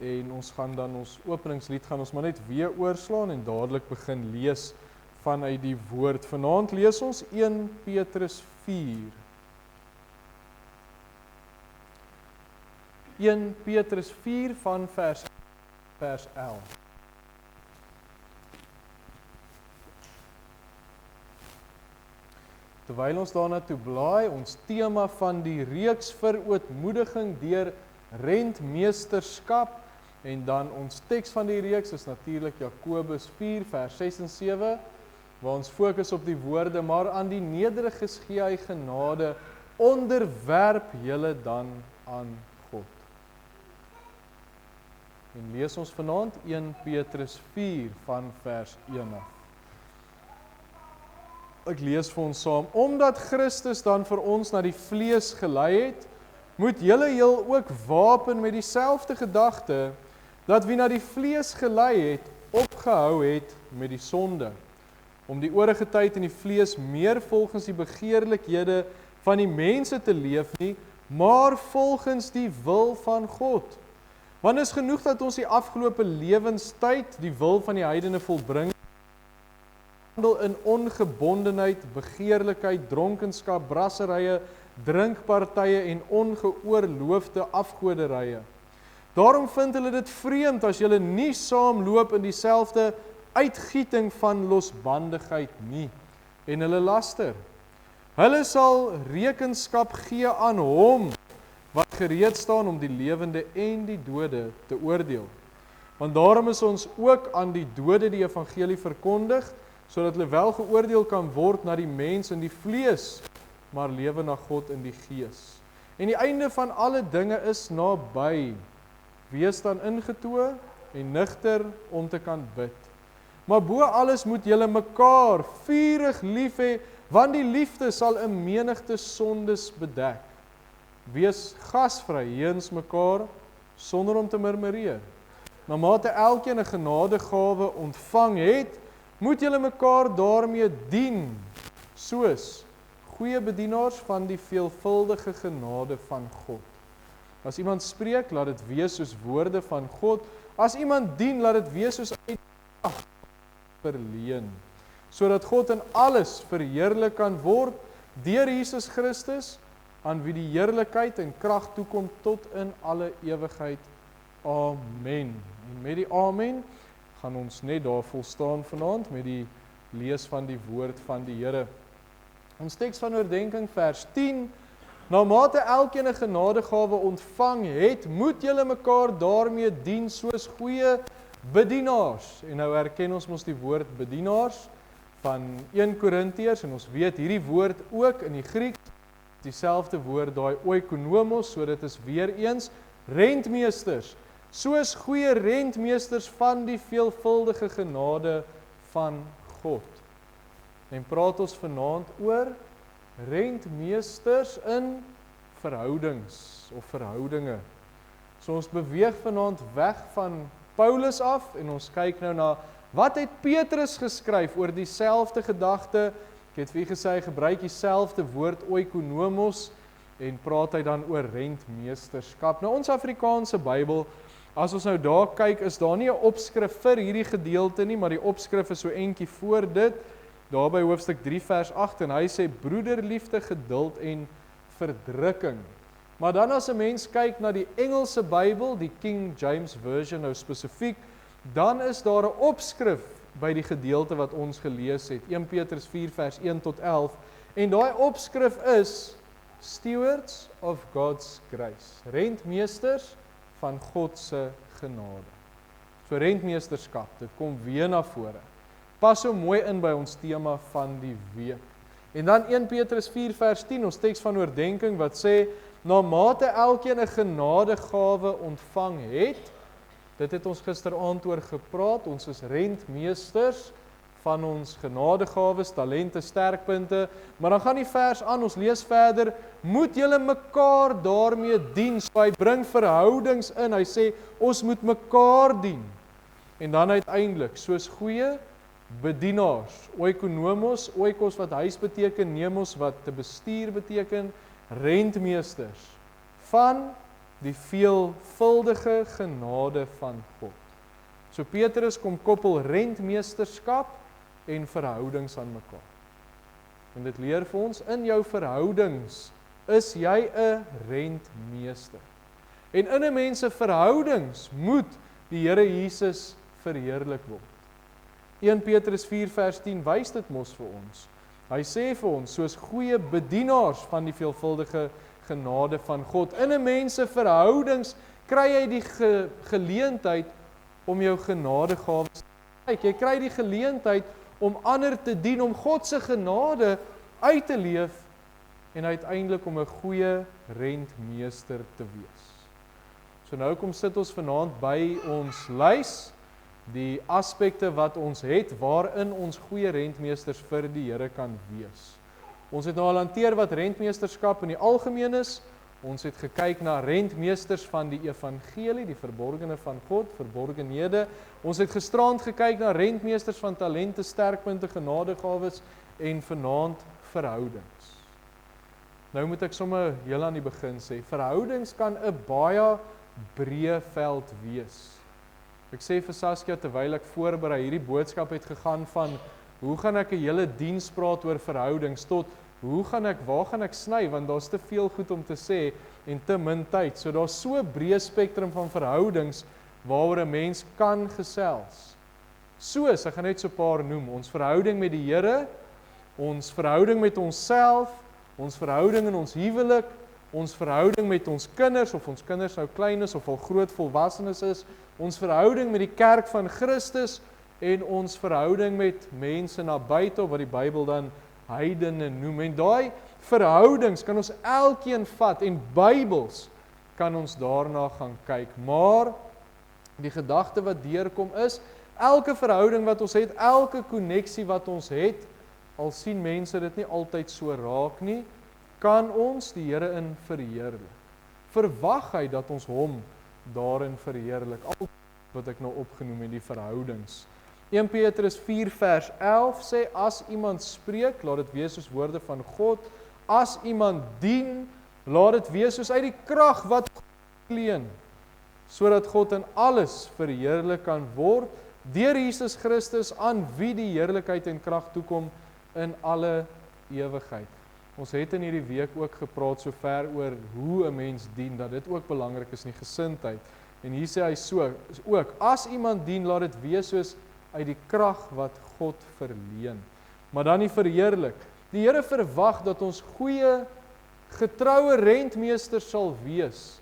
en ons gaan dan ons openingslied gaan ons maar net weer oorslaan en dadelik begin lees vanuit die woord. Vanaand lees ons 1 Petrus 4. 1 Petrus 4 van vers 11. Terwyl ons daarna toe blaai, ons tema van die reeks vir ootmoediging deur rentmeesterskap en dan ons teks van die reeks is natuurlik Jakobus 4 vers 6 en 7 waar ons fokus op die woorde, maar aan die nederiges gee hy genade, onderwerp julle dan aan God. En lees ons vanaand 1 Petrus 4 van vers 1 af. Ek lees vir ons saam, omdat Christus dan vir ons na die vlees gelei het, moet julle heel ook wapen met dieselfde gedagte, dat wie na die vlees gelei het, opgehou het met die sonde, om die oorige tyd in die vlees meer volgens die begeerlikhede van die mense te leef nie, maar volgens die wil van God. Want is genoeg dat ons die afgelope lewenstyd die wil van die heidene volbring, handel in ongebondenheid, begeerlikheid, dronkenskap, brasserye, drinkpartye en ongeoorloofde afgoderye. Daarom vind hulle dit vreemd as julle nie saamloop in dieselfde uitgieting van losbandigheid nie en hulle laster. Hulle sal rekenskap gee aan hom wat gereed staan om die lewende en die dode te oordeel. Want daarom is ons ook aan die dode die evangelie verkondig, sodat hulle wel geoordeel kan word na die mens in die vlees, maar lewe na God in die gees. En die einde van alle dinge is naby. Wees dan ingetoe en nugter om te kan bid. Maar bo alles moet julle mekaar vurig lief hê, want die liefde sal 'n menigte sondes bedek. Wees gasvry jeens mekaar sonder om te murmureer. Na mate elkeen 'n genadegawe ontvang het, moet julle mekaar daarmee dien, soos goeie bedienaars van die veelvuldige genade van God. As iemand spreek, laat dit wees soos woorde van God. As iemand dien, laat dit wees soos uitdaging verleen, sodat God in alles verheerlik kan word deur Jesus Christus, aan wie die heerlikheid en krag toekom tot in alle ewigheid. Amen. En met die amen gaan ons net daar volstaan vanaand met die lees van die woord van die Here. Ons teks van oordenking vers 10, na mate elkeen 'n genadegawe ontvang het, moet julle mekaar daarmee dien soos goeie bedienaars. En nou herken ons mos die woord bedienaars van 1 Korintiërs en ons weet hierdie woord ook in die Grieks, dieselfde woord daai oikonomos, so dit is weer eens rentmeesters. Soos goeie rentmeesters van die veelvuldige genade van God. En praat ons vanaand oor rentmeesters in verhoudings of verhoudinge. So ons beweeg vanaand weg van Paulus af en ons kyk nou na wat het Petrus geskryf oor dieselfde gedagte. Ek het vir u gesê hy gebruik dieselfde woord oikonomos en praat hy dan oor rentmeesterskap. Nou ons Afrikaanse Bybel, as ons nou daar kyk, is daar nie 'n opskrif vir hierdie gedeelte nie, maar die opskrif is so entjie voor dit, daar by hoofstuk 3 vers 8, en hy sê broederliefde, geduld en verdrukking. Maar dan as 'n mens kyk na die Engelse Bybel, die King James Version nou spesifiek, dan is daar 'n opskrif by die gedeelte wat ons gelees het, 1 Petrus 4 vers 1 tot 11, en daai opskrif is Stewards of God's Grace, rentmeesters van God se genade. So rentmeesterskap, dit kom weer na vore. Pas so mooi in by ons tema van die week. En dan 1 Petrus 4 vers 10, ons teks van oordenking wat sê, na mate elkeen 'n genadegawe ontvang het, dit het ons gisteraand oor gepraat, ons is rentmeesters van ons genadegawes, talente, sterkpunte, maar dan gaan die vers aan, ons lees verder, moet julle mekaar daarmee dien, so hy bring verhoudings in, hy sê, ons moet mekaar dien, en dan uiteindelik, soos goeie bedienaars, oikonomos, oikos wat huis beteken, nemos wat te bestuur beteken, rentmeesters, van die veelvuldige genade van God. So Petrus kom koppel rentmeesterskap en verhoudings aan mekaar. En dit leer vir ons, in jou verhoudings is jy 'n rentmeester. En in 'n mens se verhoudings moet die Here Jesus verheerlik word. 1 Petrus 4 vers 10 wys dit mos vir ons. Hy sê vir ons, soos goeie bedienaars van die veelvuldige genade van God. In 'n mens se verhoudings kry jy die geleentheid om jou genadegawes te kyk. Jy kry die geleentheid om ander te dien, om God se genade uit te leef en uiteindelik om 'n goeie rentmeester te wees. So nou kom sit ons vanaand by ons lys, die aspekte wat ons het, waarin ons goeie rentmeesters vir die Here kan wees. Ons het nou al hanteer wat rentmeesterskap in die algemeen is. Ons het gekyk na rentmeesters van die evangelie, die verborgene van God, verborgenhede. Ons het gisterand gekyk na rentmeesters van talente, sterkpunte, genadegawes en vanaand verhoudings. Nou moet ek sommer heel aan die begin sê, verhoudings kan 'n baie breë veld wees. Ek sê vir Saskia terwyl ek voorberei, hierdie boodskap het gegaan van hoe gaan ek 'n hele diens praat oor verhoudings tot waar gaan ek sny, want daar's te veel goed om te sê en te min tyd. So daar's so 'n breë spektrum van verhoudings waaroor 'n mens kan gesels. Soos, ek gaan net so 'n paar noem, ons verhouding met die Here, ons verhouding met onsself, ons verhouding in ons huwelik, ons verhouding met ons kinders, of ons kinders nou klein is of al groot volwassenes is, ons verhouding met die kerk van Christus en ons verhouding met mense na buite, of wat die Bybel dan heidene noem. En daai verhoudings kan ons elkeen vat en Bybels kan ons daarna gaan kyk. Maar die gedagte wat deurkom is, elke verhouding wat ons het, elke koneksie wat ons het, al sien mense dit nie altyd so raak nie, kan ons die Here in verheerlik. Verwag hy dat ons hom daarin verheerlik, al wat ek nou opgenoem het, die verhoudings. 1 Petrus 4 vers 11 sê, as iemand spreek, laat dit wees soos woorde van God, as iemand dien, laat dit wees soos uit die krag wat God leen, sodat God in alles verheerlik kan word, deur Jesus Christus, aan wie die heerlikheid en krag toekom in alle ewigheid. Ons het in hierdie week ook gepraat so ver oor hoe 'n mens dien, dat dit ook belangrik is in die gesindheid. En hier sê hy so, ook, as iemand dien, laat dit wees soos uit die krag wat God verleen. Maar dan die verheerlik. Die Here verwag dat ons goeie, getroue rentmeesters sal wees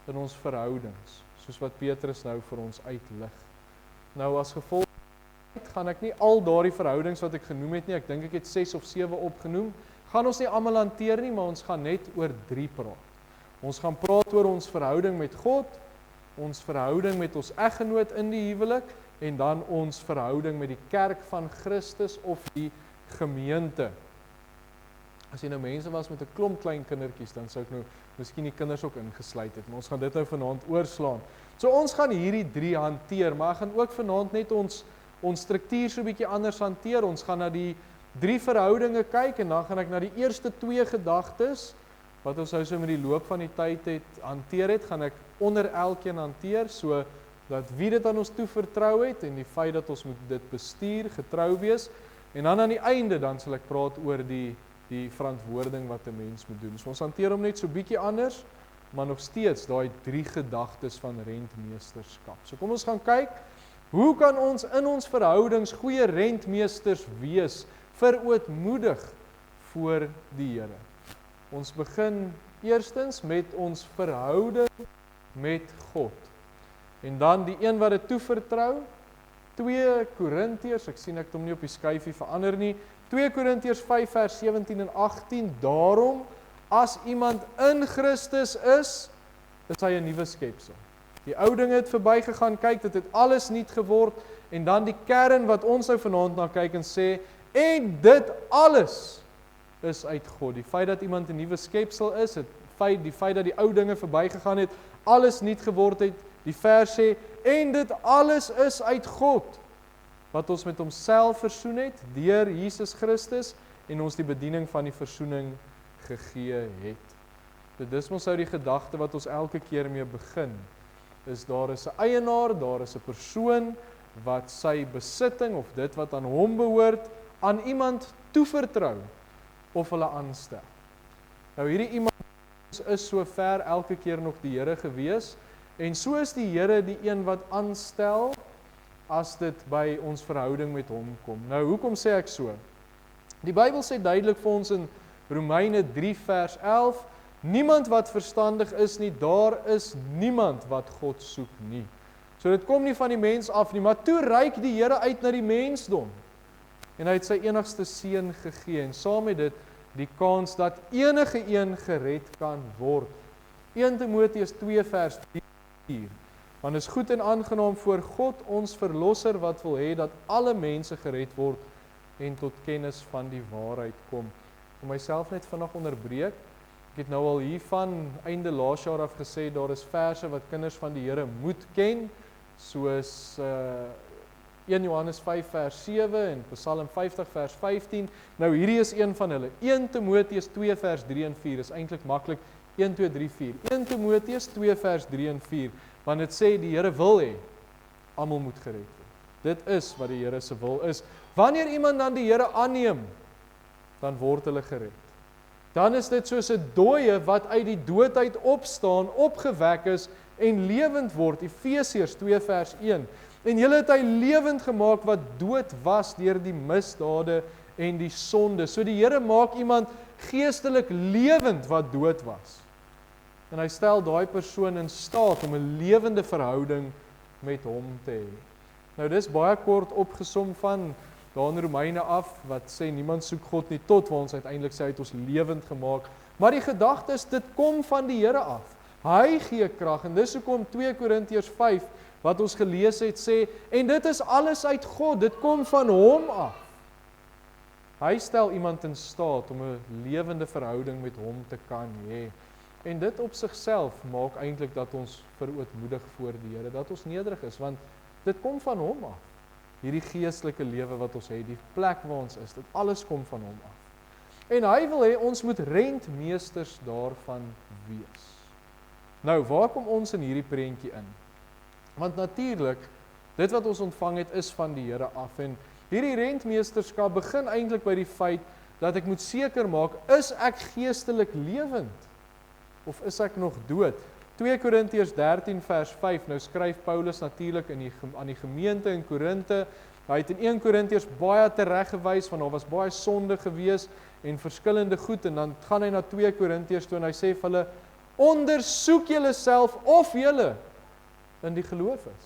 in ons verhoudings, soos wat Petrus nou vir ons uitlig. Nou as gevolg gaan ek nie al daardie verhoudings wat ek genoem het nie, ek dink ek het 6 of 7 opgenoem, gaan ons nie almal hanteer nie, maar ons gaan net oor 3 praat. Ons gaan praat oor ons verhouding met God, ons verhouding met ons eggenoot in die huwelik, en dan ons verhouding met die kerk van Christus of die gemeente. As jy nou mense was met 'n klomp klein kindertjies, dan sou ek nou miskien die kinders ook ingesluit het, maar ons gaan dit nou vanaand oorslaan. So ons gaan hierdie 3 hanteer, maar ek gaan ook vanaand net ons struktuur so 'n bietjie anders hanteer. Ons gaan na die 3 verhoudinge kyk, en dan gaan ek na die eerste 2 gedagtes, wat ons nou so met die loop van die tyd het hanteer het, gaan ek onder elkeen hanteer, so dat wie dit aan ons toevertrou het, en die feit dat ons moet dit bestuur, getrou wees, en dan aan die einde, dan sal ek praat oor die verantwoording wat 'n mens moet doen. So ons hanteer hom net so bietjie anders, maar nog steeds daai 3 gedagtes van rentmeesterskap. So kom ons gaan kyk, hoe kan ons in ons verhoudings goeie rentmeesters wees, verootmoedig voor die Here. Ons begin eerstens met ons verhouding met God. En dan die een wat dit toevertrou, 2 Korintiërs, ek sien ek het hom nie op die skyfie verander nie, 2 Korintiërs 5 vers 17 en 18, daarom, as iemand in Christus is hy 'n nuwe skepsel. Die ou dinge het verbygegaan, kyk, dit het alles nuut geword, en dan die kern wat ons nou vanaand na kyk en sê, en dit alles is uit God. Die feit dat iemand 'n nuwe skepsel is, die feit dat die ou dinge verbygegaan het, alles nuut geword het, die vers sê, en dit alles is uit God, wat ons met homself versoen het, deur Jesus Christus, en ons die bediening van die versoening gegee het. Dis mos nou die gedagte wat ons elke keer mee begin. Daar is 'n eienaar, daar is 'n persoon wat sy besitting of dit wat aan hom behoort, aan iemand toevertrou of hulle aanstel. Nou hierdie iemand is so ver elke keer nog die Here gewees, en so is die Here die een wat aanstel as dit by ons verhouding met hom kom. Nou hoekom sê ek so? Die Bybel sê duidelik vir ons in Romeine 3 vers 11, niemand wat verstandig is nie, daar is niemand wat God soek nie. So dit kom nie van die mens af nie, maar toe reik die Here uit na die mensdom. En hy het sy enigste seun gegee, en saam met dit die kans dat enige een gered kan word. 1 Timoteus 2 vers 4. Want is goed en aangenaam voor God ons verlosser wat wil hê dat alle mense gered word en tot kennis van die waarheid kom. Om myself net vinnig onderbreek. Ek het nou al hiervan einde laas jaar af gesê, daar is verse wat kinders van die Here moet ken, soos 1 Johannes 5 vers 7 en Psalm 50 vers 15. Nou hierdie is een van hulle. 1 Timoteus 2 vers 3 en 4 is eintlik maklik. 1, 2, 3, 4. 1 Timoteus 2 vers 3 en 4. Want dit sê die Here wil hê almal moet gered word. Dit is wat die Here se wil is. Wanneer iemand dan die Here aanneem, dan word hulle gered. Dan is dit soos 'n dooie wat uit die dood uit opstaan, opgewek is en lewend word. Efesiërs 2 vers 1. En julle het hy lewend gemaak wat dood was deur die misdade en die sonde. So die Here maak iemand geestelik lewend wat dood was. En hy stel daai persoon in staat om 'n lewende verhouding met hom te hê. Nou dis baie kort opgesom van daar in Romeine af, wat sê niemand soek God nie tot, waar ons uiteindelik sê hy het ons lewend gemaak. Maar die gedagte is, dit kom van die Here af. Hy gee krag, en dis hoekom 2 Korintiërs 5, wat ons gelees het, sê, en dit is alles uit God, dit kom van hom af. Hy stel iemand in staat om 'n lewende verhouding met hom te kan hê. En dit op sigself maak eintlik dat ons verootmoedig voor die Here, dat ons nederig is, want dit kom van hom af. Hierdie geestelike lewe wat ons het, die plek waar ons is, dit alles kom van hom af. En hy wil hê ons moet rentmeesters daarvan wees. Nou, waar kom ons in hierdie prentjie in? Want natuurlik, dit wat ons ontvang het is van die Here af, en hierdie rentmeesterskap begin eintlik by die feit dat ek moet seker maak, is ek geestelik lewend? Of is ek nog dood? 2 Korintiërs 13 vers 5, nou skryf Paulus natuurlik aan die gemeente in Korinte. Hy het in 1 Korintiërs baie tereggewys, want daar was baie sonde gewees en verskillende goed, en dan gaan hy na 2 Korintiërs toe en hy sê vir hulle, ondersoek julle self of julle in die geloof is.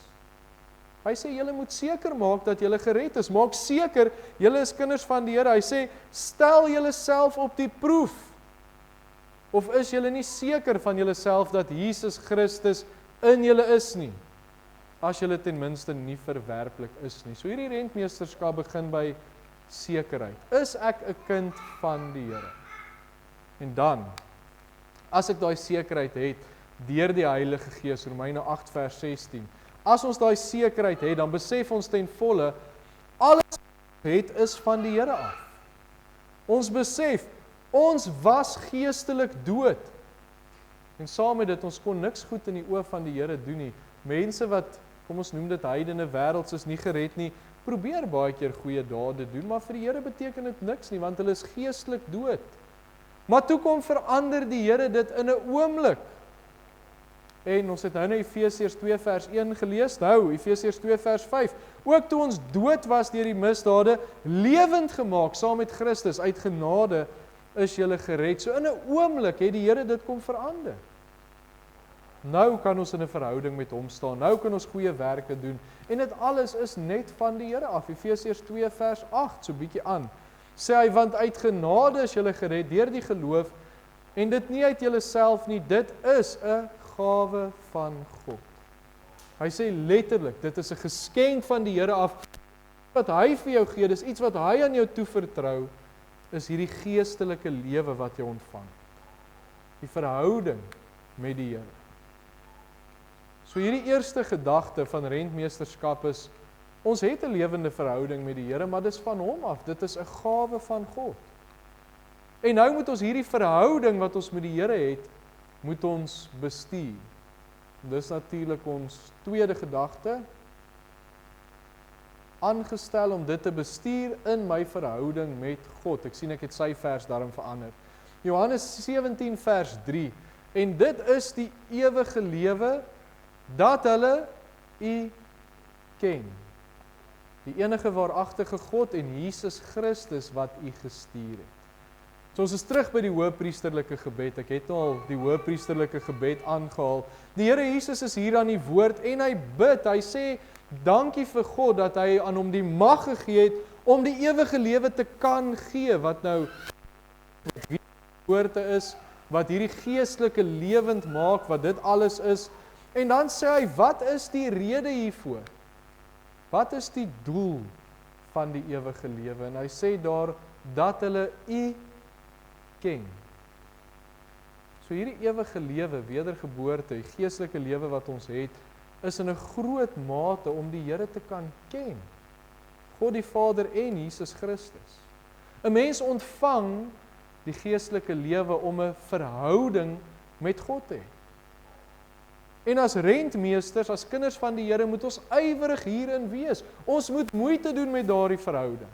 Hy sê, julle moet seker maak dat julle gered is. Maak seker, julle is kinders van die Here. Hy sê, stel julle self op die proef. Of is julle nie seker van julle self dat Jesus Christus in julle is nie? As julle ten minste nie verwerplik is nie. So hierdie rentmeesterskap begin by sekerheid. Is ek 'n kind van die Here? En dan, as ek daai sekerheid het, deur die Heilige Gees, Romeine 8 vers 16, as ons daai sekerheid het, dan besef ons ten volle, alles wat ons het is van die Here af. Ons besef, ons was geestelik dood. En saam met dit, ons kon niks goed in die oë van die Here doen nie. Mense wat, kom ons noem dit heidene wêrelds, is nie gered nie, probeer baie keer goeie dade doen, maar vir die Here beteken dit niks nie, want hulle is geestelik dood. Maar toe kom verander die Here dit in 'n oomblik. En ons het nou na Efesiërs 2 vers 1 gelees, nou Efesiërs 2 vers 5. Ook toe ons dood was deur die misdade, lewend gemaak saam met Christus, uit genade is julle gered. So in 'n oomblik het die Here dit kom verander. Nou kan ons in 'n verhouding met hom staan, nou kan ons goeie werke doen, en dit alles is net van die Here af. Efesiërs 2 vers 8, so bietjie aan. Sê hy, want uit genade is julle gered deur die geloof, en dit nie uit julleself nie, dit is 'n gawe van God. Hy sê letterlik, dit is 'n geskenk van die Here af, wat hy vir jou gee, dis iets wat hy aan jou toevertrou, is hierdie geestelike lewe wat jy ontvang. Die verhouding met die Here. So hierdie eerste gedagte van rentmeesterskap is, ons het 'n lewende verhouding met die Here, maar dis van hom af, dit is 'n gawe van God. En nou moet ons hierdie verhouding wat ons met die Here het, moet ons bestuur. Dis natuurlik ons tweede gedagte, aangestel om dit te bestuur in my verhouding met God. Ek sien ek het sy vers daarom verander. Johannes 17 vers 3, en dit is die ewige lewe, dat hulle U ken. Die enige waaragtige God en Jesus Christus wat U gestuur het. So ons is terug by die hoëpriesterlike gebed. Ek het al die hoëpriesterlike gebed aangehaal. Die Here Jesus is hier aan die woord en hy bid. Hy sê dankie vir God dat hy aan hom die mag gegee het om die ewige lewe te kan gee, wat nou die woorde is, wat hierdie geestelike lewend maak, wat dit alles is. En dan sê hy, wat is die rede hiervoor? Wat is die doel van die ewige lewe? En hy sê daar, dat hulle U ken. So hierdie ewige lewe, wedergeboorte, die geestelike lewe wat ons het, is in 'n groot mate om die Here te kan ken. God die Vader en Jesus Christus. 'n Mens ontvang die geestelike lewe om 'n verhouding met God te hê. En as rentmeesters, as kinders van die Here, moet ons ywerig hierin wees. Ons moet moeite doen met daardie verhouding.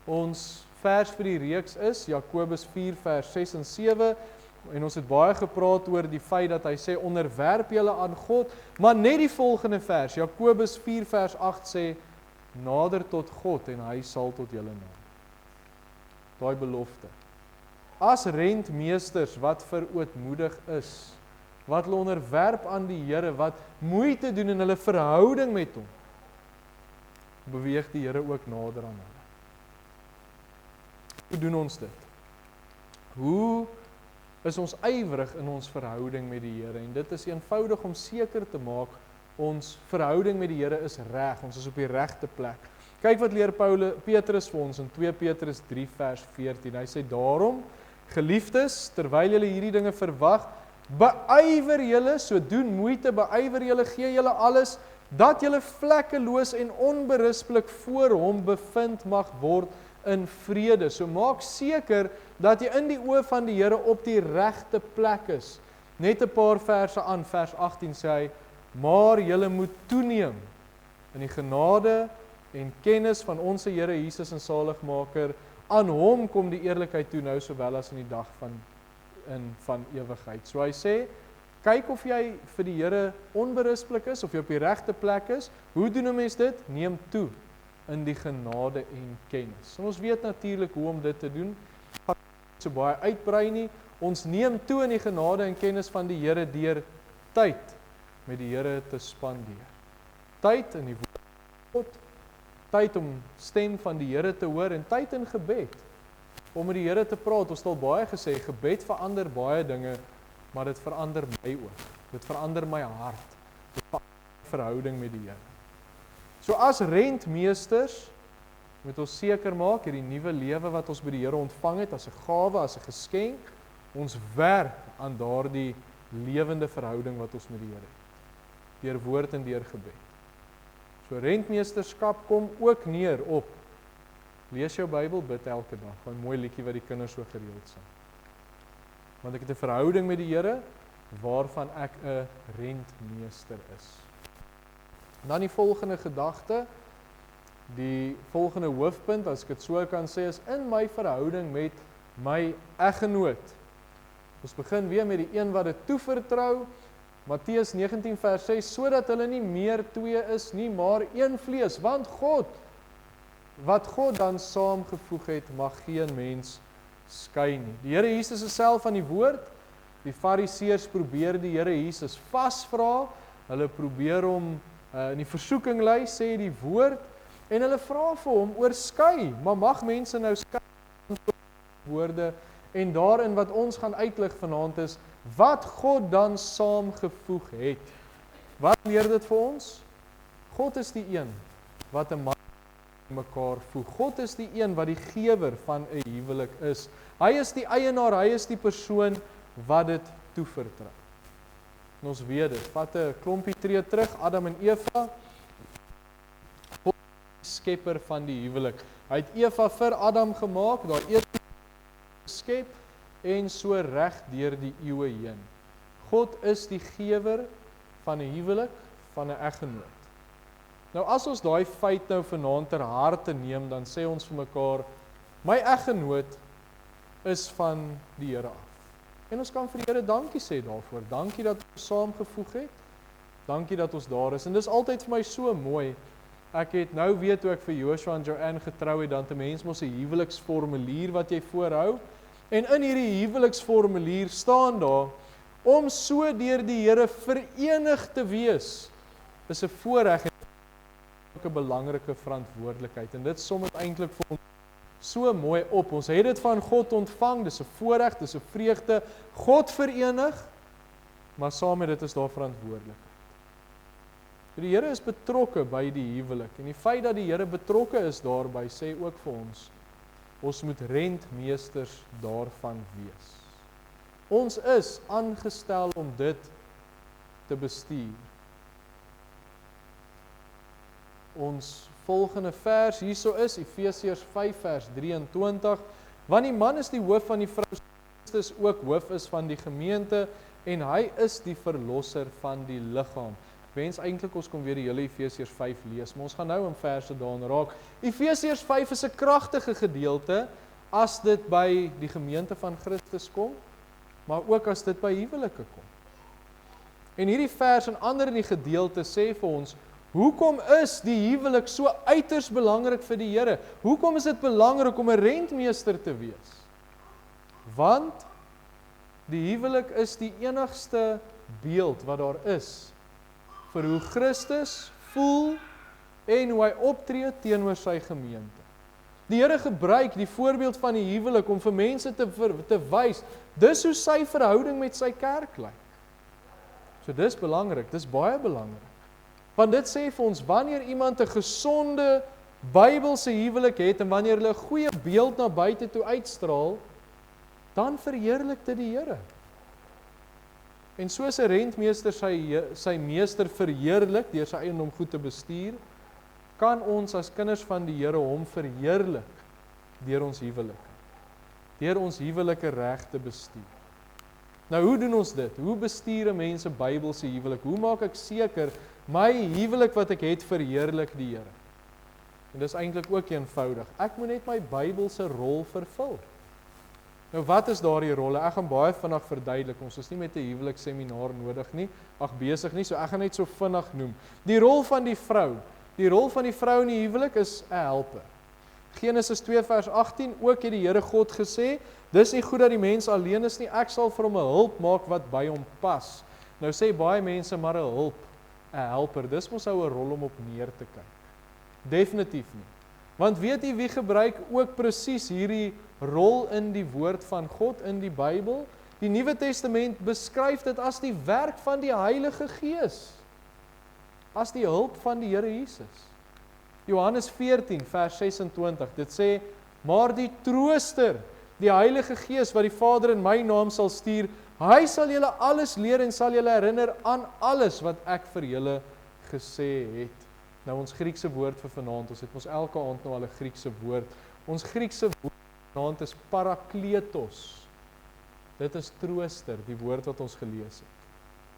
Ons vers vir die reeks is Jakobus 4 vers 6 en 7, en ons het baie gepraat oor die feit dat hy sê, onderwerp julle aan God, maar net die volgende vers, Jakobus 4 vers 8 sê, nader tot God en hy sal tot julle nader. Daai belofte. As rentmeesters wat verootmoedig is, wat hulle onderwerp aan die Here, wat moeite doen in hulle verhouding met hom, beweeg die Here ook nader aan hulle. Hoe doen ons dit? Hoe is ons ywerig in ons verhouding met die Here? En dit is eenvoudig om seker te maak, ons verhouding met die Here is reg, ons is op die regte plek. Kyk wat leer Petrus vir ons in 2 Petrus 3 vers 14. Hy sê, daarom, geliefdes, terwyl julle hierdie dinge verwag, beywer julle, so doen moeite, beywer julle, gee julle alles, dat julle vlekkeloos en onberispelik voor hom bevind mag word in vrede. So maak seker dat jy in die oë van die Here op die regte plek is. Net 'n paar verse aan, vers 18 sê hy, maar julle moet toeneem in die genade en kennis van ons Here Jesus en Saligmaker. Aan hom kom die eerlikheid toe nou sowel as in die dag van ewigheid. So hy sê, kyk of jy vir die Here onberispelik is, of jy op die regte plek is. Hoe doen 'n mens dit? Neem toe in die genade en kennis. En ons weet natuurlik hoe om dit te doen. Gaan nie so baie uitbrei nie. Ons neem toe in die genade en kennis van die Here deur tyd met die Here te spandeer. Tyd in die woord van God, tyd om stem van die Here te hoor en tyd in gebed. Om met die Here te praat. Ons het al baie gesê, gebed verander baie dinge, maar dit verander my ook. Dit verander my hart. Dit verander my verhouding met die Here. So as rentmeesters moet ons seker maak hierdie nuwe lewe wat ons by die Here ontvang het as 'n gawe, as 'n geskenk, ons werk aan daardie lewende verhouding wat ons met die Here het. Deur woord en deur gebed. So rentmeesterskap kom ook neer op lees jou Bybel, bid elke dag. 'n Mooi liedjie wat die kinders so gereeld sing. Want ek het 'n verhouding met die Here waarvan ek 'n rentmeester is. Dan die volgende gedagte, die volgende hoofpunt, as ek dit so kan sê, is in my verhouding met my eggenoot. Ons begin weer met die een wat dit toevertrou, Matteus 19 vers 6, sodat hulle nie meer twee is nie, maar een vlees, want wat God dan saamgevoeg het, mag geen mens skei nie. Die Here Jesus is self aan die woord, die Fariseërs probeer die Here Jesus vasvra, hulle probeer hom in die versoeking lei, sê die woord, en hulle vra vir hom oor skei, maar mag mense nou skei woorde, en daarin wat ons gaan uitlig vanaand is, wat God dan saamgevoeg het. Wat leer dit vir ons? God is die een wat 'n man mekaar voeg. God is die een wat die gewer van 'n huwelik is. Hy is die eienaar, hy is die persoon wat dit toevertrou. En ons weet dit, vat 'n klompie tree terug, Adam en Eva, God is die skepper van die huwelik. Hy het Eva vir Adam gemaak, daar eet geskep, en so reg deur die eeue heen. God is die gewer van 'n huwelik, van 'n eggenoot. Nou as ons daai feit nou vanaand ter harte neem, dan sê ons vir mekaar, my eggenoot is van die Here af. En ons kan vir die Here dankie sê daarvoor. Dankie dat ons saamgevoeg het. Dankie dat ons daar is. En dis altyd vir my so mooi. Ek het nou weet toe ek vir Joshua en Joanne getrou het, dan 'n mens mos 'n huweliksformulier wat jy voorhou. En in hierdie huweliksformulier staan daar, om so deur die Here verenig te wees, is 'n voorreg en 'n belangrike verantwoordelikheid. En dit som dit eintlik vir ons so mooi op. Ons het dit van God ontvang, dis 'n voorreg, dis 'n vreugde, God verenig, maar saam met dit is daar verantwoordelikheid. Die Here is betrokke by die huwelik, en die feit dat die Here betrokke is daarby, sê ook vir ons moet rentmeesters daarvan wees. Ons is aangestel om dit te bestuur. Ons volgende vers hierso is Efesiërs 5 vers 23, want die man is die hoof van die vrou, Christus ook hoof is van die gemeente, en hy is die verlosser van die liggaam. Ek wens eintlik ons kon weer die hele Efesiërs 5 lees, maar ons gaan nou in verse daarin raak. Efesiërs 5 is 'n kragtige gedeelte as dit by die gemeente van Christus kom, maar ook as dit by huwelike kom. En hierdie vers en ander in die gedeelte sê vir ons, hoekom is die huwelik so uiters belangrik vir die Here? Hoekom is dit belangrik om 'n rentmeester te wees? Want die huwelik is die enigste beeld wat daar is vir hoe Christus voel en hoe hy optree teenoor sy gemeente. Die Here gebruik die voorbeeld van die huwelik om vir mense te wys, dis hoe sy verhouding met sy kerk lyk. So dis belangrik, dis baie belangrik. Want dit sê vir ons, wanneer iemand 'n gesonde Bybelse huwelik het, en wanneer hulle 'n goeie beeld na buite toe uitstraal, dan verheerlik dit die Here. En soos 'n rentmeester sy meester verheerlik deur sy eiendom goed te bestuur, kan ons as kinders van die Here hom verheerlik deur ons huwelike. Deur ons huwelike reg te bestuur. Nou hoe doen ons dit? Hoe bestuur 'n mens 'n Bybelse huwelik? Hoe maak ek seker my huwelik wat ek het verheerlik die Here? En dis eintlik ook eenvoudig. Ek moet net my Bybelse rol vervul. Nou wat is daardie rolle? Ek gaan baie vinnig verduidelik. Ons is nie met 'n huwelikseminar nodig nie. Besig nie, so ek gaan net so vinnig noem. Die rol van die vrou. Die rol van die vrou in die huwelik is 'n helper. Genesis 2 vers 18, ook het die Here God gesê, dis nie goed dat die mens alleen is nie, ek sal vir hom 'n hulp maak wat by hom pas. Nou sê baie mense maar 'n hulp, 'n helper, dis mos ou 'n rol om op neer te kyk. Definitief nie. Want weet jy wie gebruik ook presies hierdie rol in die woord van God in die Bybel? Die Nuwe Testament beskryf dit as die werk van die Heilige Gees. As die hulp van die Here Jesus. Johannes 14 vers 26, dit sê, maar die Trooster, die Heilige Gees wat die Vader in my naam sal stuur, hy sal julle alles leer en sal julle herinner aan alles wat ek vir julle gesê het. Nou ons Griekse woord vir vanaand, ons het ons elke aand nou al 'n Griekse woord. Ons Griekse woord vanaand is parakletos. Dit is trooster, die woord wat ons gelees het.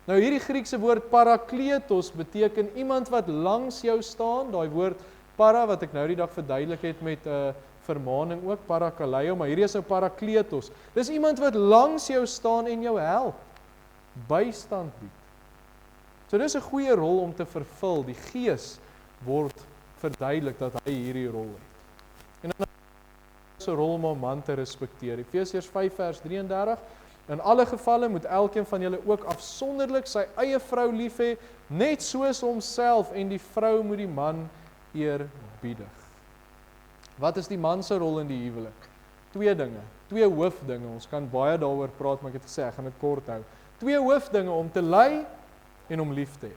Nou hierdie Griekse woord parakletos beteken iemand wat langs jou staan, daai woord para wat ek nou die dag verduidelik het met 'n vermaaning ook, parakaleo, maar hierdie is nou parakletos. Dis iemand wat langs jou staan en jou help, bystand bied. So dis 'n goeie rol om te vervul. Die Gees word verduidelik dat hy hierdie rol het. En dan is 'n rol om 'n man te respekteer. Efesiërs 5 vers 33, in alle gevalle moet elkeen van julle ook afsonderlik sy eie vrou lief hê, net soos homself, en die vrou moet die man eerbiedig. Wat is die man se rol in die huwelik? Twee dinge, twee hoofdinge. Ons kan baie daaroor praat, maar ek het gesê ek gaan dit kort hou. Twee hoofdinge, om te lei en om lief te hê.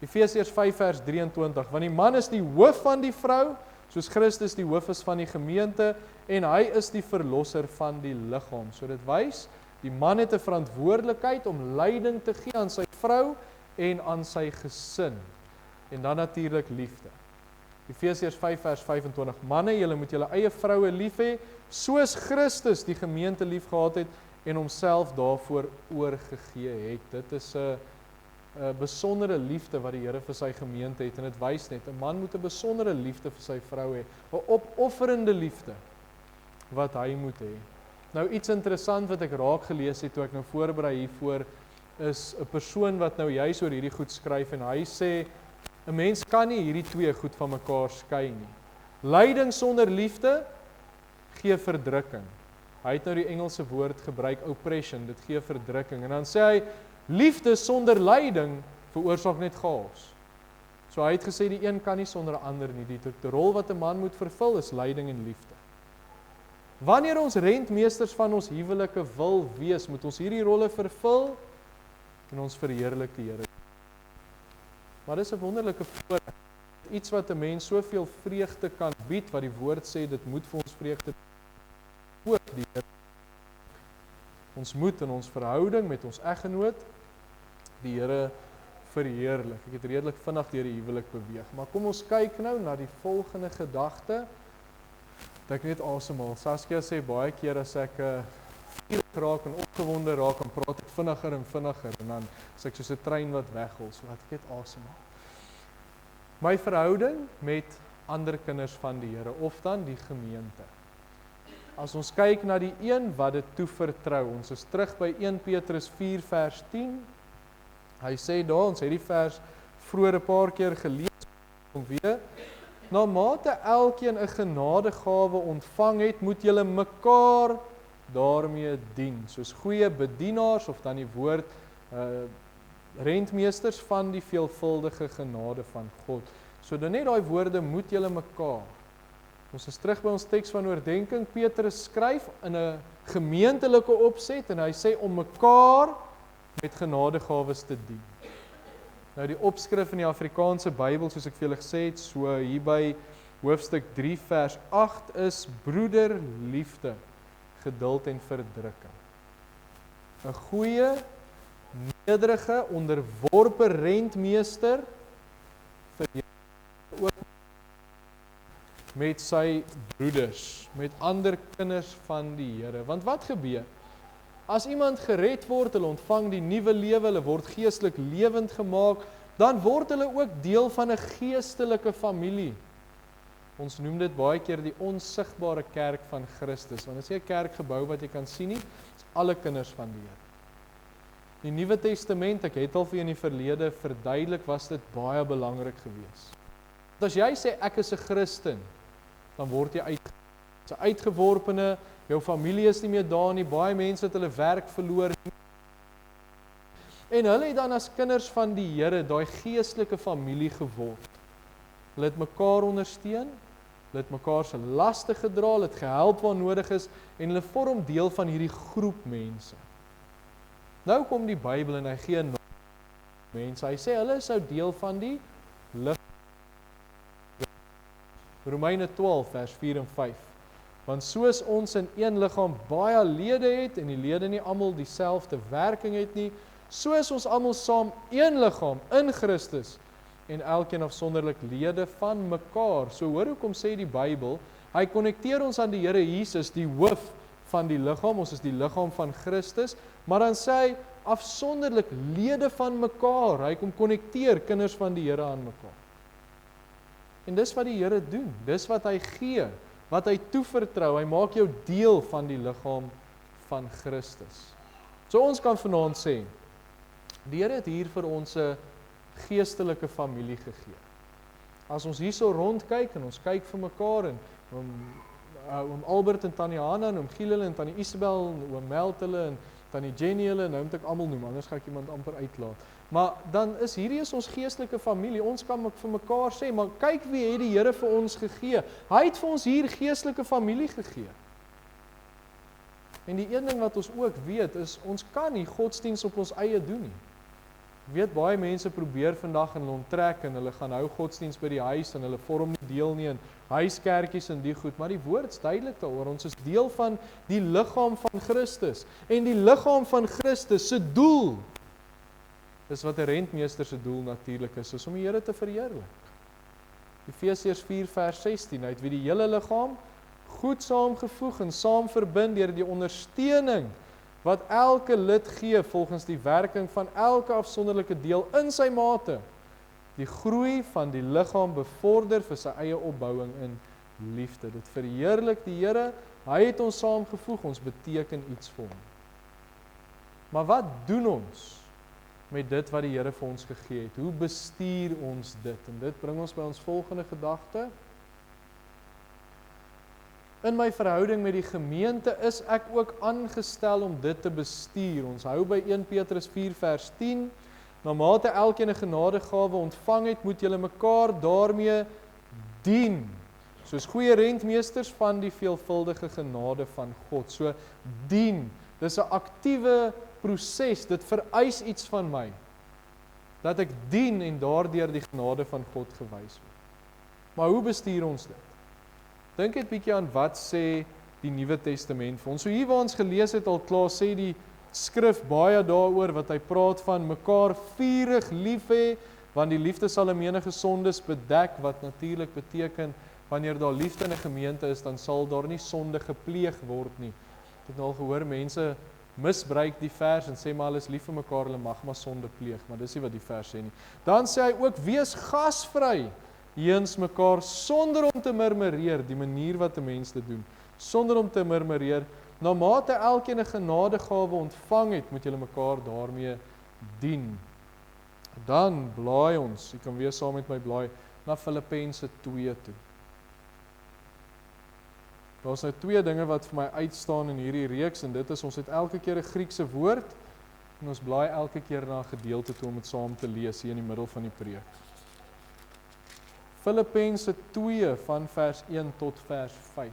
Efesiërs 5 vers 23, want die man is die hoof van die vrou, soos Christus die hoof is van die gemeente, en hy is die verlosser van die liggaam. So dit wys, die man het 'n verantwoordelikheid om leiding te gee aan sy vrou en aan sy gesin. En dan natuurlik liefde. Efesiërs 5 vers 25. Manne, julle moet julle eie vroue lief hê, soos Christus die gemeente lief gehad het en homself daarvoor oorgegee het. Dit is 'n besondere liefde wat die Here vir sy gemeente het, en dit wys net, 'n man moet 'n besondere liefde vir sy vrou hê, 'n opofferende liefde wat hy moet hê. Nou iets interessant wat ek raak gelees het toe ek nou voorberei hiervoor, is 'n persoon wat nou juis oor hierdie goed skryf, en hy sê 'n mens kan nie hierdie twee goed van mekaar skei nie. Lyding sonder liefde gee verdrukking. Hy het nou die Engelse woord gebruik, oppression, dit gee verdrukking. En dan sê hy, liefde sonder lyding veroorsaak net chaos. So hy het gesê die een kan nie sonder 'n ander nie. Die rol wat 'n man moet vervul is lyding en liefde. Wanneer ons rentmeesters van ons huwelike wil wees, moet ons hierdie rolle vervul en ons verheerlik die Here. Maar dis 'n wonderlike voorreg, iets wat 'n mens soveel vreugde kan bied, wat die woord sê dit moet vir ons vreugde ook die Here. Ons moet in ons verhouding met ons eggenoot die Here verheerlik. Ek het redelik vinnig deur die huwelik beweeg, maar kom ons kyk nou na die volgende gedagte. Dat ek net asemhaal. Saskia sê baie keer as ek vurig raak en opgewonde raak, dan praat ek vinniger en dan is ek soos 'n trein wat weghol, so laat ek net asemhaal. My verhouding met ander kinders van die Here, of dan die gemeente. As ons kyk na die een wat dit toevertrou, ons is terug by 1 Petrus 4 vers 10. Hy sê daar, ons het die vers vroeër 'n paar keer gelees, om weer, na mate elkeen 'n genadegawe ontvang het, moet julle mekaar daarmee dien, soos goeie bedienaars, of dan die woord rentmeesters van die veelvuldige genade van God. So dan net daai woorde, moet julle mekaar. Ons is terug by ons teks van oordenking. Petrus skryf in 'n gemeentelike opset, en hy sê om mekaar met genadegawes te dien. Nou die opskrif in die Afrikaanse Bybel, soos ek vir julle gesê het, so hier by hoofstuk 3 vers 8 is broederliefde, geduld en verdrukking. 'n goeie, nederige, onderworpe rentmeester ook met sy broeders, met ander kinders van die Here. Want wat gebeur? As iemand gered word, hulle ontvang die nuwe lewe, hulle word geestelik lewend gemaak, dan word hulle ook deel van 'n geestelike familie. Ons noem dit baie keer die onsigbare kerk van Christus, want dit is nie 'n kerkgebou wat jy kan sien nie, dit is alle kinders van die Here. Die Nuwe Testament, ek het al vir in die verlede verduidelik, was dit baie belangrik geweest. As jy sê ek is 'n Christen, dan word jy uitgeworpene, jou familie is nie meer daar nie, baie mense het hulle werk verloor. En hulle het dan as kinders van die Here daai geestelike familie geword. Hulle het mekaar ondersteun, hulle het mekaar se laste gedra, hulle het gehelp waar nodig is, en hulle vorm deel van hierdie groep mense. Nou kom die Bybel en hy gee mense, hy sê hulle is nou deel van die liggaam. Romeine 12 vers 4 en 5. Want soos ons in een liggaam baie lede het, en die lede nie almal dieselfde werking het nie, so is ons almal saam een liggaam in Christus, en elkeen afsonderlik lede van mekaar. So hoor hoekom sê die Bybel, hy konnekteer ons aan die Here Jesus, die hoof van die liggaam, ons is die liggaam van Christus, maar dan sê hy, afsonderlik lede van mekaar, hy kom konnekteer kinders van die Here aan mekaar. En dis wat die Here doen, dis wat hy gee, wat hy toevertrou, hy maak jou deel van die liggaam van Christus. So ons kan vanaand sê, die Here het hier vir ons 'n geestelike familie gegee. As ons hierso rondkyk en ons kyk vir mekaar, en oom Albert en Tannie Hanna en oom Giel en Tannie Isabel en oom Melt hulle en Tannie Jenny hulle, nou moet ek almal noem, anders gaan ek iemand amper uitlaat. Maar dan is hierdie is ons geestelike familie, ons kan vir mekaar sê, maar kyk wie het die Here vir ons gegee. Hy het vir ons hier geestelike familie gegee. En die een ding wat ons ook weet is, ons kan nie godsdiens op ons eie doen nie. Ek weet, baie mense probeer vandag en hulle onttrek en hulle gaan hou godsdiens by die huis en hulle vorm nie deel nie in huiskerkies en die goed, maar die woord is duidelik daaroor, ons is deel van die liggaam van Christus. En die liggaam van Christus se doel, dis wat 'n rentmeester se doel natuurlik is om die Here te verheerlik. Efesiërs 4 vers 16, uit wie die hele liggaam goed saamgevoeg en saam verbind deur die ondersteuning wat elke lid gee volgens die werking van elke afsonderlike deel in sy mate, die groei van die liggaam bevorder vir sy eie opbouing in liefde. Dit verheerlik die Here, hy het ons saamgevoeg, ons beteken iets vir hom. Maar wat doen ons met dit wat die Here vir ons gegee het? Hoe bestuur ons dit? En dit bring ons by ons volgende gedagte. In my verhouding met die gemeente is ek ook aangestel om dit te bestuur. Ons hou by 1 Petrus 4 vers 10. Na mate elkeen 'n genadegawe ontvang het, moet julle mekaar daarmee dien. Soos goeie rentmeesters van die veelvuldige genade van God. So dien. Dis 'n aktiewe proses. Dit vereis iets van my. Dat ek dien en daardeur die genade van God gewys word. Maar hoe bestuur ons dit? Dink net bietjie aan wat sê die Nuwe Testament vir ons. So hier waar ons gelees het al klaar, sê die skrif baie daaroor wat hy praat van mekaar vurig lief hê, want die liefde sal 'n menige sondes bedek, wat natuurlik beteken wanneer daar liefde in 'n gemeente is, dan sal daar nie sonde gepleeg word nie. Ek het al gehoor mense misbruik die vers en sê maar hulle is lief vir mekaar, hulle mag maar sonde pleeg, maar dis nie wat die vers sê nie. Dan sê hy ook wees gasvry jeens mekaar sonder om te murmureer, die manier wat 'n mens dit doen, sonder om te murmureer. Na mate elkeen 'n genadegawe ontvang het, moet julle mekaar daarmee dien. Dan blaai ons, jy kan weer saam met my blaai, na Filippense 2 toe. Daar's nou 2 dinge wat vir my uitstaan in hierdie reeks, en dit is, ons het elke keer 'n Griekse woord, en ons blaai elke keer na 'n gedeelte toe om dit saam te lees hier in die middel van die preek. Filippense 2 van vers 1 tot vers 5.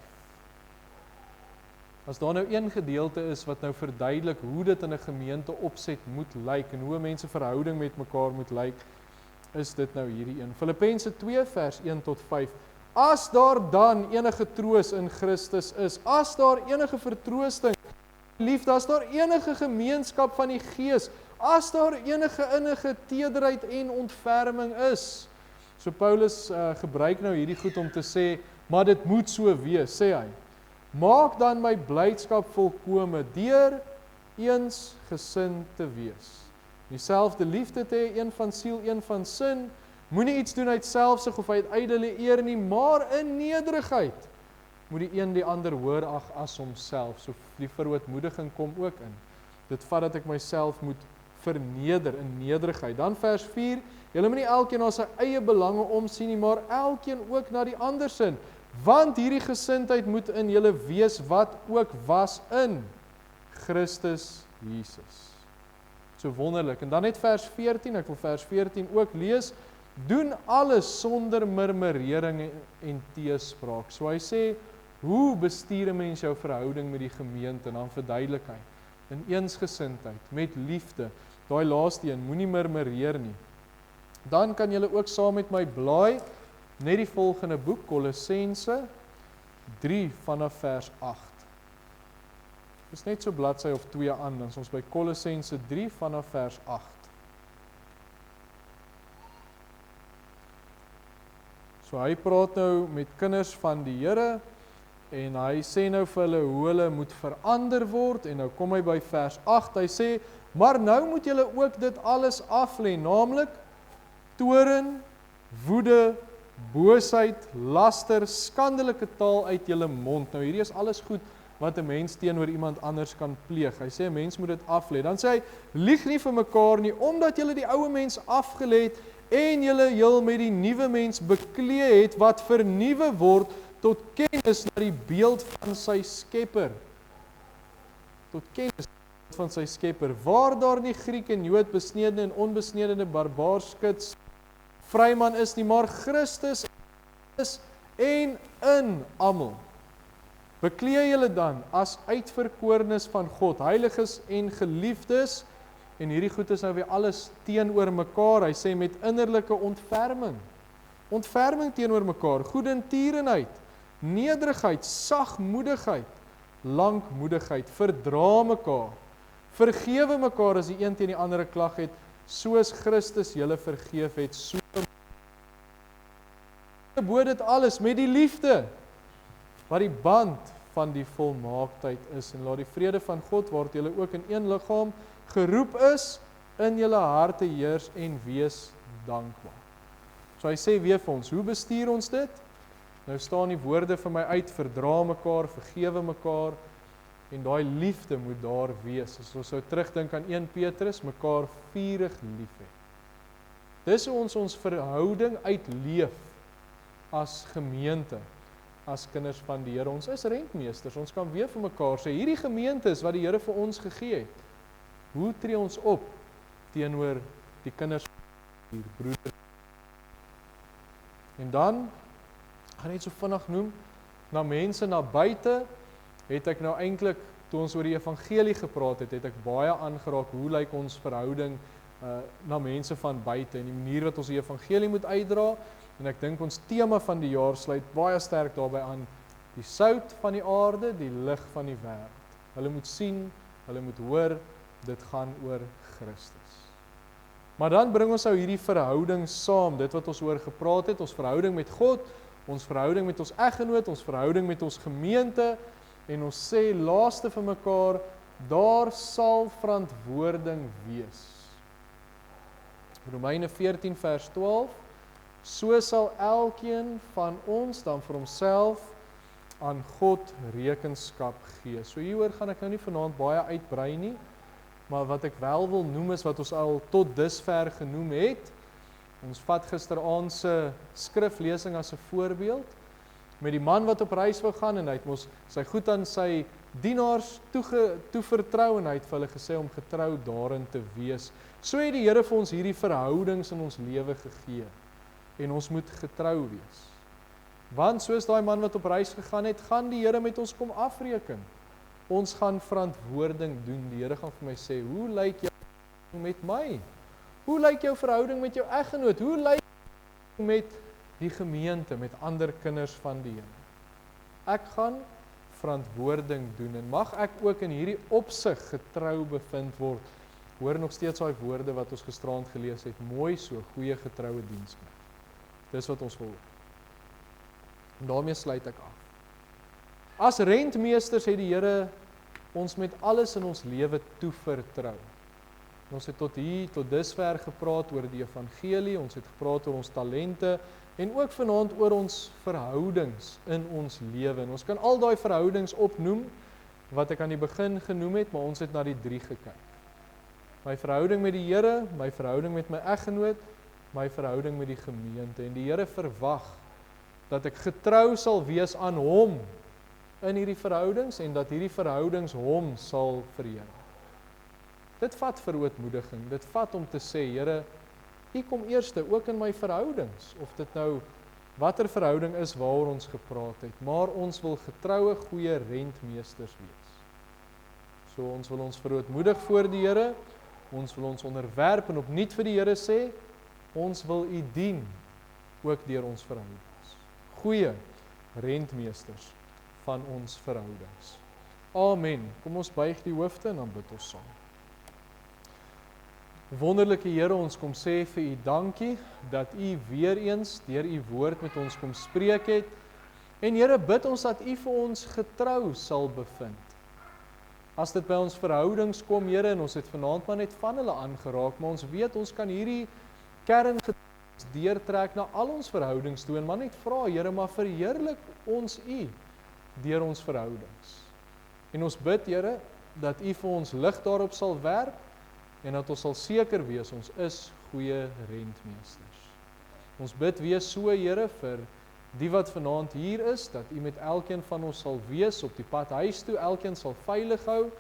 As daar nou een gedeelte is wat nou verduidelik hoe dit in 'n gemeente opset moet lyk en hoe mense verhouding met mekaar moet lyk, is dit nou hierdie een. Filippense 2 vers 1 tot 5. As daar dan enige troos in Christus is, as daar enige vertroosting, liefde, as daar enige gemeenskap van die Gees, as daar enige innige tederheid en ontferming is. So Paulus gebruik nou hierdie goed om te sê, maar dit moet so wees, sê hy. Maak dan my blydskap volkome deur eensgesind te wees. Dieselfde liefde te hê, een van siel, een van sin. Moenie iets doen uit selfsug of uit ydelle eer nie, maar in nederigheid moet die een die ander hoër ag as homself. So die verootmoediging kom ook in. Dit vat dat ek myself moet verneder in nederigheid. Dan vers 4, julle moet nie elkeen na sy eie belange omsien nie, maar elkeen ook na die ander sin. Want hierdie gesindheid moet in julle wees wat ook was in Christus Jesus. So wonderlik. En dan net vers 14, ek wil vers 14 ook lees. Doen alles sonder murmurering en teespraak. So hy sê, hoe bestuur 'n mens jou verhouding met die gemeente? En dan verduidelik hy, in eensgesindheid, met liefde. Daai laaste een, moenie murmureer nie. Dan kan julle ook saam met my blaai, net die volgende boek, Kolossense 3 vanaf vers 8. Dis net so bladsy of 2 aan, dan is ons by Kolossense 3 vanaf vers 8. So hy praat nou met kinders van die Here, en hy sê nou vir hulle hoe hulle moet verander word, en nou kom hy by vers 8, hy sê, maar nou moet julle ook dit alles aflê, naamlik toorn, woede, boosheid, laster, skandelike taal uit julle mond. Nou hierdie is alles goed wat 'n mens teenoor iemand anders kan pleeg. Hy sê 'n mens moet dit aflê. Dan sê hy, lieg nie vir mekaar nie, omdat julle die ou mens afgelê het en julle heel met die nuwe mens beklee het wat vernuwe word tot kennis na die beeld van sy Skepper. Tot kennis van sy Skepper. Waar daar nie Griek en Jood, besnede en onbesnede, barbaar, skits, vryman is nie, maar Christus is en in almal. Beklee julle dan as uitverkorenes van God, heiliges en geliefdes, en hierdie goed is nou weer alles teenoor mekaar. Hy sê met innerlike ontferming. Ontferming teenoor mekaar, goedertierenheid, nederigheid, sagmoedigheid, lankmoedigheid, verdra mekaar, vergewe mekaar as die een teen die ander 'n klag het, soos Christus julle vergeef het, so bo dit alles met die liefde, wat die band van die volmaaktheid is. En laat die vrede van God, waar julle ook in een liggaam geroep is, in julle harte heers en wees dankbaar. So hy sê weer vir ons, hoe bestuur ons dit? Nou staan die woorde vir my uit, verdra mekaar, vergewe mekaar, en daai liefde moet daar wees. As ons sou terugdink aan 1 Petrus, mekaar vurig lief hê. Dis hoe ons verhouding uitleef as gemeente, as kinders van die Here. Ons is rentmeesters, ons kan weer vir mekaar sê, hierdie gemeente is wat die Here vir ons gegee het. Hoe tree ons op teenoor die kinders van die broeder? En dan, gaan net so vinnig noem, na mense na buite, het ek nou eintlik, toe ons oor die evangelie gepraat het, het ek baie aangeraak, hoe lyk ons verhouding na mense van buite, en die manier wat ons die evangelie moet uitdra, en ek dink ons tema van die jaar sluit baie sterk daarbey aan, die sout van die aarde, die lig van die wêreld. Hulle moet sien, hulle moet hoor, dit gaan oor Christus. Maar dan bring ons nou hierdie verhouding saam, dit wat ons oor gepraat het, ons verhouding met God, ons verhouding met ons eggenoot, ons verhouding met ons gemeente, en ons sê laaste vir mekaar, daar sal verantwoording wees. Romeine 14 vers 12, so sal elkeen van ons dan vir homself aan God rekenskap gee. So hieroor gaan ek nou nie vanaand baie uitbrei nie, maar wat ek wel wil noem is wat ons al tot dusver genoem het. Ons vat gisteraand se skriflesing as 'n voorbeeld, met die man wat op reis wou gaan, en hy het mos sy goed aan sy dienaars toevertrou, en hy het vir hulle gesê om getrou daarin te wees. So het die Here vir ons hierdie verhoudings in ons lewe gegee, en ons moet getrou wees. Want soos daai man wat op reis gegaan het, gaan die Here met ons kom afreken. Ons gaan verantwoording doen. Die Here gaan vir my sê, hoe lyk jou verhouding met my? Hoe lyk jou verhouding met jou eggenoot? Hoe lyk jou met die gemeente, met ander kinders van die Here? Ek gaan verantwoording doen, en mag ek ook in hierdie opsig getrou bevind word. Hoor nog steeds daai woorde wat ons gisteraand gelees het, mooi so, goeie getroue diensknegt. Dis wat ons wil hoor. En daarmee sluit ek af. As rentmeesters het die Here ons met alles in ons lewe toevertrou. Ons het tot dusver gepraat oor die evangelie, ons het gepraat oor ons talente, en ook vanaand oor ons verhoudings in ons lewe. En ons kan al daai verhoudings opnoem, wat ek aan die begin genoem het, maar ons het na die 3 gekyk. My verhouding met die Here, my verhouding met my eggenoot, my verhouding met die gemeente. En die Here verwag dat ek getrou sal wees aan hom in hierdie verhoudings, en dat hierdie verhoudings hom sal vereer. Dit vat verootmoediging, dit vat om te sê, Here, U kom eerste, ook in my verhoudings, of dit nou watter verhouding is waaroor ons gepraat het, maar ons wil getroue, goeie rentmeesters wees. So ons wil ons verootmoedig voor die Here, ons wil ons onderwerp en opnuut vir die Here sê, ons wil U dien, ook deur ons verhoudings. Goeie rentmeesters van ons verhoudings. Amen. Kom ons buig die hoofde en dan bid ons saam. Wonderlike Here, ons kom sê vir U dankie, dat U weer eens deur U woord met ons kom spreek het, en Here, bid ons dat U vir ons getrou sal bevind. As dit by ons verhoudings kom, Here, en ons het vanaand maar net van hulle aangeraak, maar ons weet, ons kan hierdie kerngedaagtes deurtrek na al ons verhoudings toe, en maar net vra, Here, maar verheerlik ons U deur ons verhoudings. En ons bid, Here, dat U vir ons lig daarop sal werp, en dat ons sal seker wees, ons is goeie rentmeesters. Ons bid wees so, Here, vir die wat vanaand hier is, dat U met elkeen van ons sal wees op die pad huis toe, elkeen sal veilig hou,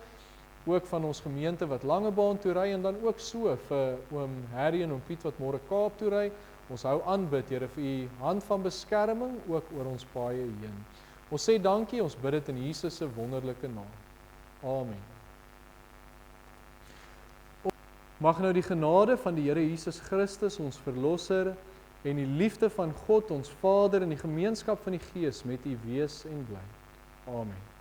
ook van ons gemeente wat Langebaan toe ry, en dan ook so vir oom Harry en oom Piet wat môre Kaap toe ry. Ons hou aanbid, Here, vir U hand van beskerming, ook oor ons paaie heen. Ons sê dankie, ons bid dit in Jesus se wonderlike naam. Amen. Mag nou die genade van die Here Jesus Christus, ons Verlosser, en die liefde van God, ons Vader, en die gemeenskap van die Gees met U wees en bly. Amen.